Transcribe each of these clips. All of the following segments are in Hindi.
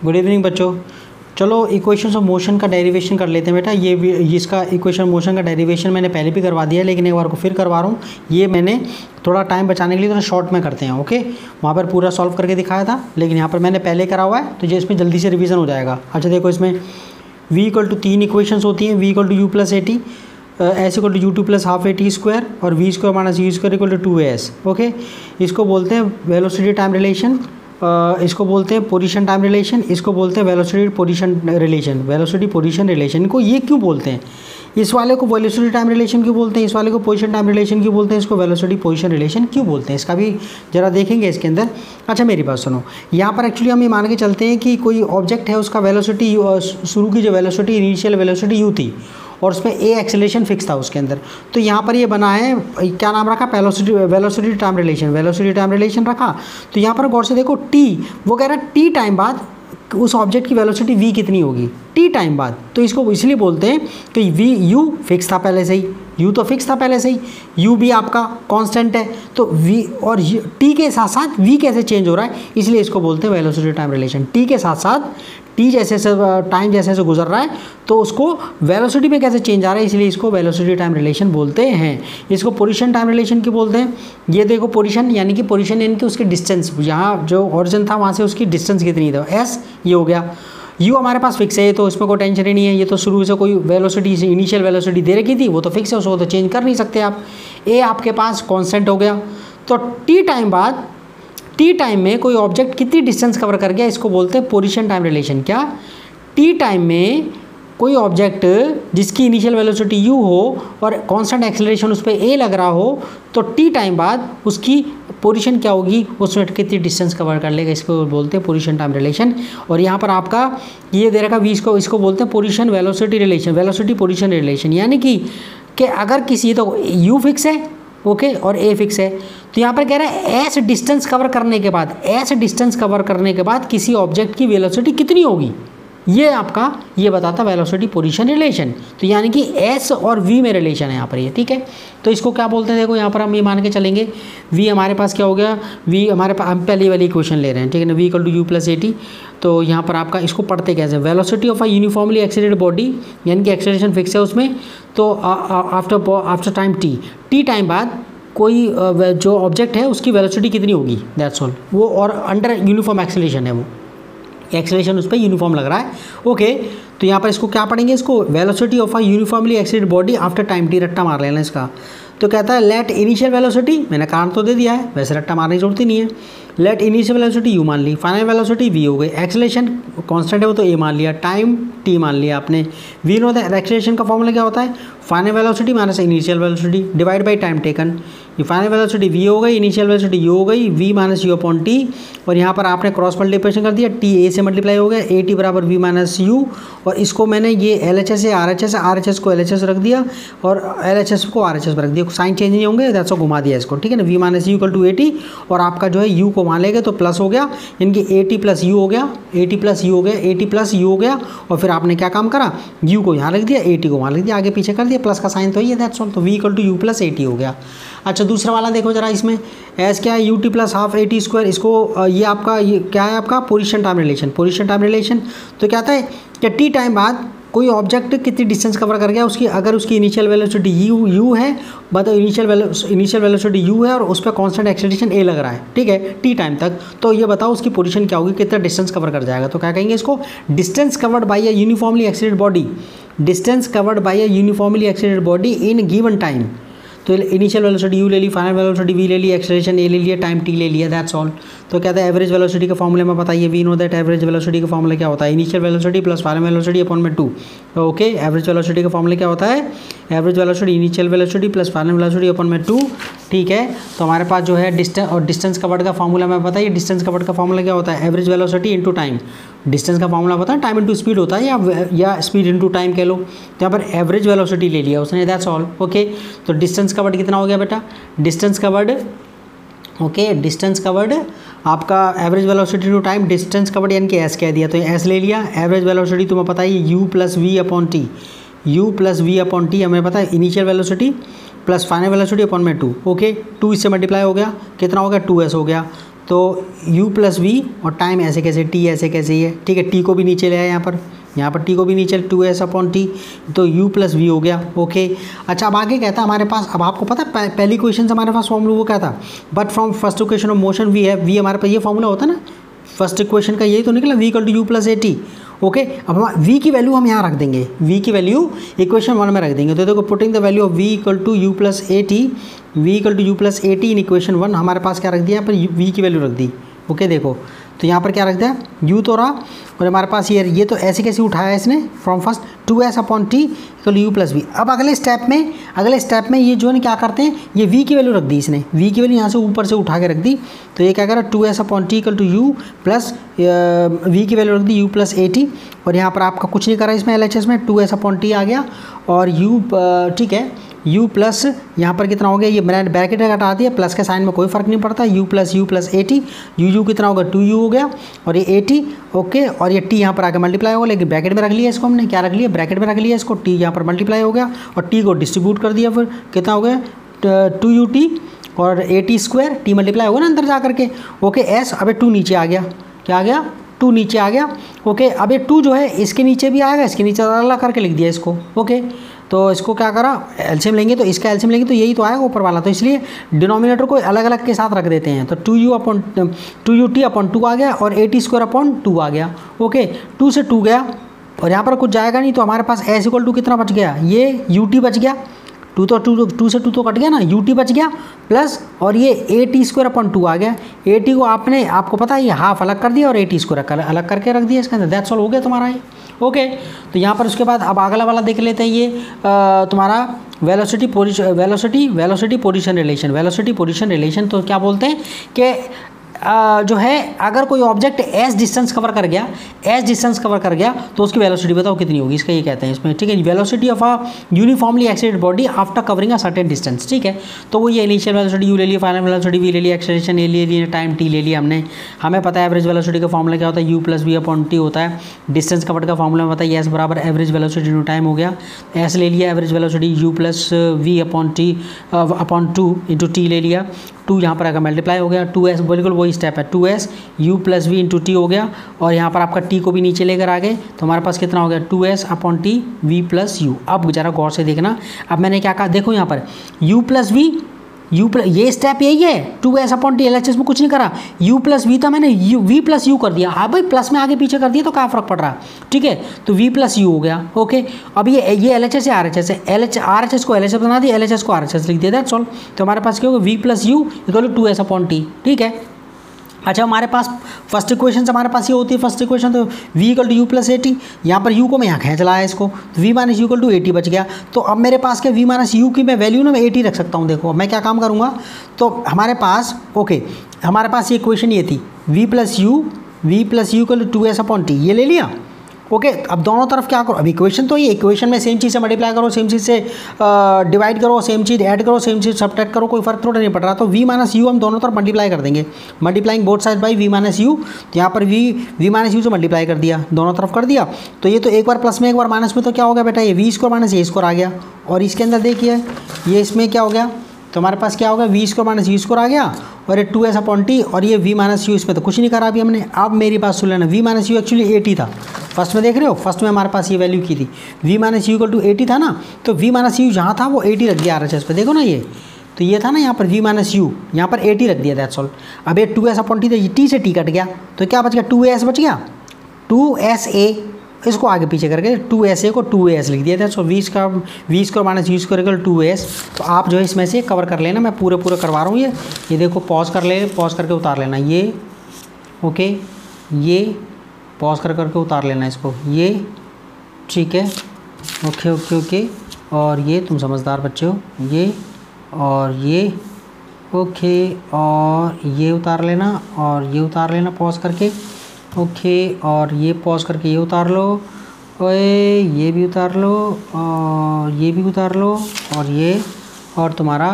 गुड इवनिंग बच्चों। चलो इक्वेशंस ऑफ मोशन का डेरिवेशन कर लेते हैं बेटा। ये भी इसका इक्वेशन मोशन का डेरिवेशन मैंने पहले भी करवा दिया है, लेकिन एक बार को फिर करवा रहा हूँ। ये मैंने थोड़ा टाइम बचाने के लिए थोड़ा शॉर्ट में करते हैं। ओके, वहाँ पर पूरा सॉल्व करके दिखाया था, लेकिन यहाँ पर मैंने पहले करा हुआ है, तो ये इसमें जल्दी से रिवीजन हो जाएगा। अच्छा देखो, इसमें v इक्वल टू 3 इक्वेशंस होती हैं। v equal to u plus a t, s equal to u t plus half a t square, और v square minus u square equal to 2as। Okay, इसको बोलते हैं वेलोसिटी टाइम रिलेशन, इसको बोलते हैं पोजीशन टाइम रिलेशन, इसको बोलते हैं velocity position relation. Velocity position relation, इनको ये क्यों बोलते हैं? इस वाले को वेलोसिटी टाइम रिलेशन क्यों बोलते हैं, इस वाले को पोजीशन टाइम रिलेशन क्यों बोलते हैं, इसको वेलोसिटी पोजीशन रिलेशन क्यों बोलते हैं, इसका भी जरा देखेंगे इसके अंदर। अच्छा मेरी बात सुनो, यहाँ पर एक्चुअली हम ये मान के चलते हैं कि कोई ऑब्जेक्ट है, उसका वेलोसिटी शुरू की जो वेलोसिटी इनिशियल वेलोसिटी u थी, और उसमें a एक्सेलरेशन फिक्स था उसके अंदर। तो यहाँ पर ये बना है, क्या नाम रखा, velocity time relation, velocity time relation रखा। तो यहाँ पर गौर से देखो t, वो कह रहा है t टाइम बाद उस ऑब्जेक्ट की वेलोसिटी v कितनी होगी t टाइम बाद। तो इसको इसलिए बोलते हैं कि u फिक्स था पहले से ही, u तो फिक्स था पहले से ही, u भी आपका कांस्टेंट है, तो v और t के साथ साथ v कैसे चेंज हो रहा है, इसलिए इसको बोलते हैं वेलोसिटी टाइम रिलेशन। t के साथ साथ t जैसे टाइम जैसे गुजर रहा है, तो उसको वेलोसिटी में कैसे चेंज आ रहा है, इसलिए इसको वेलोसिटी टाइम रिलेशन बोलते हैं। इसको पोजीशन टाइम रिलेशन क्यों बोलते हैं? ये देखो पोजीशन यानी कि उसकी डिस्टेंस, यहाँ जो ओरिजिन था वहाँ से उसकी डिस्टेंस कितनी था, s ये हो गया। u हमारे पास फिक्स है, तो इसमें कोई टेंशन ही नहीं है, ये तो शुरू से कोई वेलोसिटी इनिशियल वेलोसिटी दे रखी थी, वो तो फिक्स है, उसको तो चेंज कर नहीं सकते आप। a आपके पास कांस्टेंट हो गया। तो t टाइम बाद, t टाइम में कोई ऑब्जेक्ट कितनी डिस्टेंस कवर कर गया, इसको बोलते हैं पोजीशन टाइम रिलेशन। क्या? t टाइम में कोई ऑब्जेक्ट जिसकी इनिशियल वेलोसिटी u हो और कांस्टेंट एक्सेलरेशन उस पर a लग रहा हो, तो t टाइम बाद उसकी पोजीशन क्या होगी, उसमें कितनी डिस्टेंस कवर कर लेगा, इसको बोलते हैं पोजीशन टाइम रिलेशन। और यहाँ पर आपका ये दे रखा v, इसको बोलते हैं position velocity relation, velocity position relation. यानी कि अगर किसी, तो u फिक्स है, ओके, और a फिक्स है, तो यहाँ पर कह रहा है s डिस्टेंस कवर करने के बाद किसी ऑब्जेक्ट की वेलोसिटी कितनी होगी, ये आपका ये बताता वेलोसिटी पोजीशन रिलेशन। तो यानी कि s और v में रिलेशन है यहाँ पर ये, ठीक है। तो इसको क्या बोलते हैं, देखो यहाँ पर हम ये मान के चलेंगे, v हमारे पास क्या हो गया, v हमारे पास, हम पहली वाली इक्वेशन ले रहे हैं, ठीक है ना, v equal to u plus a t. तो यहाँ पर आपका इसको पढ़ते कैसे, velocity of a uniformly accelerated body, यानी कि एक्सेलरेशन फिक्स है उसमें, तो आफ्टर टाइम t टाइम बाद कोई जो ऑब्जेक्ट है उसकी वेलोसिटी कितनी होगी, दैट्स ऑल। वो और अंडर यूनिफॉर्म एक्सेलरेशन है, वो एक्सेलरेशन उस पर यूनिफॉर्म लग रहा है, ओके। तो यहाँ पर इसको क्या पढ़ेंगे, इसको velocity of a uniformly accelerated body after time t, रट्टा मार लेना इसका। तो कहता है लेट इनिशियल वेलोसिटी, मैंने कारण तो दे दिया है, वैसे रट्टा मारने की जरूरत ही नहीं है। लेट इनिशियल वेलोसिटी u मान ली, फाइनल वेलोसिटी v हो गई, एक्सेलरेशन कांस्टेंट है वो तो a मान लिया, टाइम t मान लिया आपने। v नो द एक्सेलरेशन का फॉर्मूला क्या होता है, final velocity minus initial velocity divide by time taken. ये फाइनल वेलोसिटी v हो गई, इनिशियल वेलोसिटी u हो गई, v minus you upon t, और यहाँ पर आपने क्रॉस मल्टीप्लिकेशन कर दिया, t a से मल्टीप्लाई हो गया, a t बराबर v माइनस यू, और इसको मैंने ये LHS है RHS है, RHS को LHS रख दिया और LHS को RHS रख दिया, साइन चेंज नहीं होंगे, दैट्स घुमा दिया इसको, ठीक है ना। v minus u equal to AT, और आपका जो है u को मान लेंगे तो प्लस हो गया, यानी कि AT प्लस यू हो गया, AT प्लस यू हो गया, AT प्लस यू हो गया, और फिर आपने क्या काम करा, u को यहाँ रख दिया, AT को वहाँ रख दिया, आगे पीछे कर दिया, प्लस का साइन तो ही है, दैट्स ऑल। तो v equal to u plus AT हो गया। अच्छा दूसरा वाला देखो जरा, इसमें एस क्या है, ut plus half AT square, इसको ये आपका ये क्या है, आपका position time relation, position time relation. तो क्या है कि t टाइम बाद कोई ऑब्जेक्ट कितनी डिस्टेंस कवर कर गया, उसकी अगर उसकी इनिशियल वेलोसिटी u है, मतलब इनिशियल वेलोसिटी u है और उस पर कांस्टेंट एक्सेलरेशन a लग रहा है, ठीक है, t टाइम तक, तो ये बताओ उसकी पोजीशन क्या होगी, कितना डिस्टेंस कवर कर जाएगा। तो क्या कहेंगे इसको, distance covered by a uniformly accelerated body, distance covered by a uniformly accelerated body in given time. तो इनिशियल वेलोसिटी u ले ली, फाइनल वेलोसिटी v ले ली, एक्सेलरेशन a ले लिया, टाइम t ले लिया, दैट्स ऑल। तो कहता है एवरेज वेलोसिटी के फॉर्मूले में बताइए, we know that average velocity का फॉर्मूला क्या होता है, initial velocity plus final velocity upon में 2, ओके। एवरेज वेलोसिटी का फॉर्मूला क्या होता है, average velocity initial velocity plus final velocity upon में 2, ठीक है। तो हमारे पास जो है डिस्टेंस और डिस्टेंस कवर्ड का फॉर्मूला में बताइए, डिस्टेंस कवर्ड का फॉर्मूला क्या होता है, average velocity into time, distance का फॉर्मूला पता है, टाइम इंटू स्पीड होता है, या स्पीड इंटू टाइम कह लो। तो यहाँ पर एवरेज वेलोसिटी ले लिया उसने, दैट्स ऑल, ओके। तो डिस्टेंस कवर्ड कितना हो गया बेटा, distance covered, okay, distance covered आपका average velocity to time, distance covered यानी कि एस कह दिया, तो एस ले लिया। एवरेज वेलोसिटी तुम्हें पता है u plus v upon t, u plus v upon t हमें पता है, initial velocity plus final velocity upon में 2, ओके। 2 इससे मल्टीप्लाई हो गया, कितना हो गया, 2s हो गया। तो u प्लस वी और टाइम ऐसे कैसे t ऐसे कैसे ही है, ठीक है। t को भी नीचे ले आया यहाँ पर t को भी नीचे 2s अपॉन टी, तो u प्लस वी हो गया। ओके, अच्छा अब आगे कहता है हमारे पास, अब आपको पता है पहली क्वेश्चन से हमारे पास फॉर्मूला वो क्या था, but from first equation of motion v है, वी हमारे पास ये फॉर्मूला होता है ना, फर्स्ट इक्वेशन का यही तो निकला, v equal to u plus a t. Okay, अब हम v की वैल्यू हम यहाँ रख देंगे, v की वैल्यू इक्वेशन 1 में रख देंगे। तो देखो putting the value of v equal to u plus a t, v equal to u plus a t in equation 1, हमारे पास क्या रख दिया यहाँ पर v की वैल्यू रख दी। ओके, देखो तो यहाँ पर क्या रख दिया, u तो रहा और हमारे पास ये तो ऐसे कैसे उठाया इसने from first 2s upon t equal u plus v. अब अगले स्टेप में ये जो है क्या करते हैं, ये v की वैल्यू रख दी इसने, v की वैल्यू यहाँ से ऊपर से उठा के रख दी, तो ये क्या करा 2s upon t equal to u plus v की वैल्यू रख दी u प्लस ए टी, और यहाँ पर आपका कुछ नहीं करा इसमें LHS में 2s अपॉन टी आ गया और u, ठीक है, u प्लस यहाँ पर कितना हो गया, ये मैंने ब्रैकेट हटा दिया, प्लस के साइन में कोई फर्क नहीं पड़ता, u plus a T, you कितना होगा 2u हो गया और ये ए टी। ओके, और ये t यहाँ पर आके मल्टीप्लाई होगा, लेकिन ब्रैकेट में रख लिया इसको, हमने क्या रख लिया, ब्रैकेट में रख लिया इसको, t यहाँ पर मल्टीप्लाई हो गया और t को डिस्ट्रीब्यूट कर दिया, फिर कितना हो गया 2ut और ए टी स्क्वायर, टी मल्टीप्लाई होगा ना अंदर जा करके। ओके, s, अब 2 नीचे आ गया, क्या आ गया 2 नीचे आ गया। ओके, अब ये 2 जो है इसके नीचे भी आएगा, इसके नीचे अलग करके लिख दिया इसको। ओके, तो इसको क्या करा, एलसीएम लेंगे तो इसका एलसीएम लेंगे तो यही तो आएगा ऊपर वाला, तो इसलिए डिनोमिनेटर को अलग अलग के साथ रख देते हैं, तो 2ut अपॉन 2 आ गया और ए टी स्क्वायर अपॉन 2 आ गया। ओके, 2 से 2 गया और यहाँ पर कुछ जाएगा नहीं, तो हमारे पास s इक्वल टू कितना बच गया, ये ut बच गया, 2 से 2 तो कट गया ना, ut बच गया प्लस और ये ए टी स्क्वायर अपॉन 2 आ गया। ए टी को आपको पता है ये हाफ अलग कर दिया और ए टी स्क्वायर अलग करके रख दिया इसके अंदर, दैट्स ऑल, हो गया तुम्हारा ये। ओके, तो यहाँ पर उसके बाद अब अगला वाला देख लेते हैं, ये तुम्हारा वेलोसिटी पोजीशन रिलेशन। तो क्या बोलते हैं कि जो है अगर कोई ऑब्जेक्ट एस डिस्टेंस कवर कर गया तो उसकी वेलोसिटी बताओ कितनी होगी, इसका ये कहते हैं इसमें, ठीक है, velocity of a uniformly accelerated body after covering a certain distance. ठीक है, तो वो ये इनिशियल वेलोसिटी यू ले लिया, फाइनल वेलोसिटी वी ले लिया, एक्सेलरेशन ए ले लिया, टाइम टी ले लिया हमने। हमें पता है एवरेज वेलोसिटी का फॉर्मूला क्या होता है, u plus v upon t होता है। डिस्टेंस कवर्ड का फॉर्मूला पता है, एस बराबर एवरेज वेलोसिटी इंटू टाइम हो गया, एस ले लिया, average velocity u plus v upon 2 into t ले लिया, 2 यहाँ पर आकर मल्टीप्लाई हो गया, 2s बिल्कुल वही स्टेप है, 2s u plus v into t हो गया और यहाँ पर आपका t को भी नीचे लेकर आ गए, तो हमारे पास कितना हो गया 2s upon T V plus you. अब ज़रा गौर से देखना, अब मैंने क्या कहा, देखो यहाँ पर u प्लस वी, ये स्टेप यही है, 2s अपॉन टी, LHS में कुछ नहीं करा, u प्लस वी था, मैंने v प्लस यू कर दिया। हाँ भाई, प्लस में आगे पीछे कर दिया तो क्या फ़र्क पड़ रहा, ठीक है, तो v प्लस यू हो गया। ओके, अब ये LHS है RHS है, RHS को LHS बना दिया, LHS को RHS लिख दिया, दैट्स ऑल। तो हमारे पास क्या होगा, v plus u equal to 2s upon t. ठीक है, अच्छा हमारे पास फर्स्ट इक्वेशन से हमारे पास ये होती है फर्स्ट इक्वेशन, तो v equal to u plus a t, यहाँ पर u को मैं यहाँ खींच लाया इसको, तो v minus u equal to a t बच गया। तो अब मेरे पास क्या, v माइनस यू की मैं वैल्यू ना मैं ए टी रख सकता हूँ। देखो अब मैं क्या काम करूँगा, तो हमारे पास ओके, हमारे पास ये इक्वेशन ये थी v plus u equal to 2s upon t, ये ले लिया। ओके, अब दोनों तरफ क्या करो, अब इक्वेशन तो ये इक्वेशन में सेम चीज़ से मल्टीप्लाई करो, सेम चीज़ से डिवाइड करो, सेम चीज़ ऐड करो, सेम चीज़ सब्ट्रैक्ट करो, कोई फर्क थोड़ा नहीं पड़ रहा। तो v माइनस यू हम दोनों तरफ मल्टीप्लाई कर देंगे, multiplying both side by v minus you, तो यहाँ पर v माइनस यू से मल्टीप्लाई कर दिया, दोनों तरफ कर दिया। तो ये तो एक बार प्लस में एक बार माइनस में, तो क्या हो गया बेटा, ये v स्क्वायर माइनस ए स्क्वायर आ गया। और इसके अंदर देखिए ये इसमें क्या हो गया, तो हमारे पास क्या होगा, v square minus u square आ गया और ये 2s अपॉन टी, और ये v माइनस यू, इसमें तो कुछ नहीं करा अभी हमने। अब मेरी बात सुन लेना, v minus you actually A t था, फर्स्ट में देख रहे हो, फर्स्ट में हमारे पास ये वैल्यू की थी, v minus u equal to a t था ना, तो v माइनस यू जहाँ था वो ए टी रख दिया RHS पे, देखो ना ये, तो ये था ना यहाँ पर v माइनस यू, यहाँ पर ए टी रख दिया, दैट्स ऑल। अब ये 2s अपॉन टी, तो ये t से t कट गया, तो क्या बच गया, 2s बच गया, 2sa, इसको आगे पीछे करके 2sa को 2as लिख दिया था। सो v square minus u square equal 2s। तो आप जो है इसमें से कवर कर लेना, मैं पूरा करवा रहा हूँ ये देखो, पॉज करके उतार लेना ये, ओके, ये पॉज करके उतार लेना इसको, ये ठीक है, ओके। और ये तुम समझदार बच्चे हो, ये और ये ओके, और ये उतार लेना और ये उतार लेना पॉज करके, ओके, और ये पॉज करके ये उतार लो, ओए ये भी उतार लो और ये भी उतार लो और ये, और तुम्हारा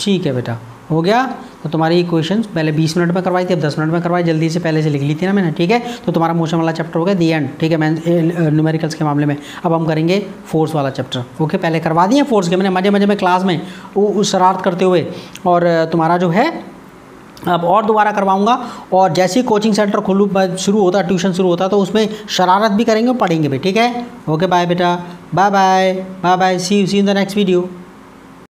ठीक है बेटा, हो गया। तो तुम्हारी इक्वेशन पहले 20 मिनट में करवाई थी, अब 10 मिनट में करवाई, जल्दी से पहले से लिख ली थी ना मैंने, ठीक है। तो तुम्हारा मोशन वाला चैप्टर हो गया दी एंड, ठीक है, मैं न्यूमेरिकल्स के मामले में। अब हम करेंगे फोर्स वाला चैप्टर, ओके। पहले करवा दिए फोर्स के मैंने मज़े में क्लास में वो शरारत करते हुए, और तुम्हारा जो है अब और दोबारा करवाऊंगा, और जैसे ही कोचिंग सेंटर शुरू होता, ट्यूशन शुरू होता, तो उसमें शरारत भी करेंगे और पढ़ेंगे भी, ठीक है। ओके बाय बेटा, bye bye, bye bye, see you in the next video.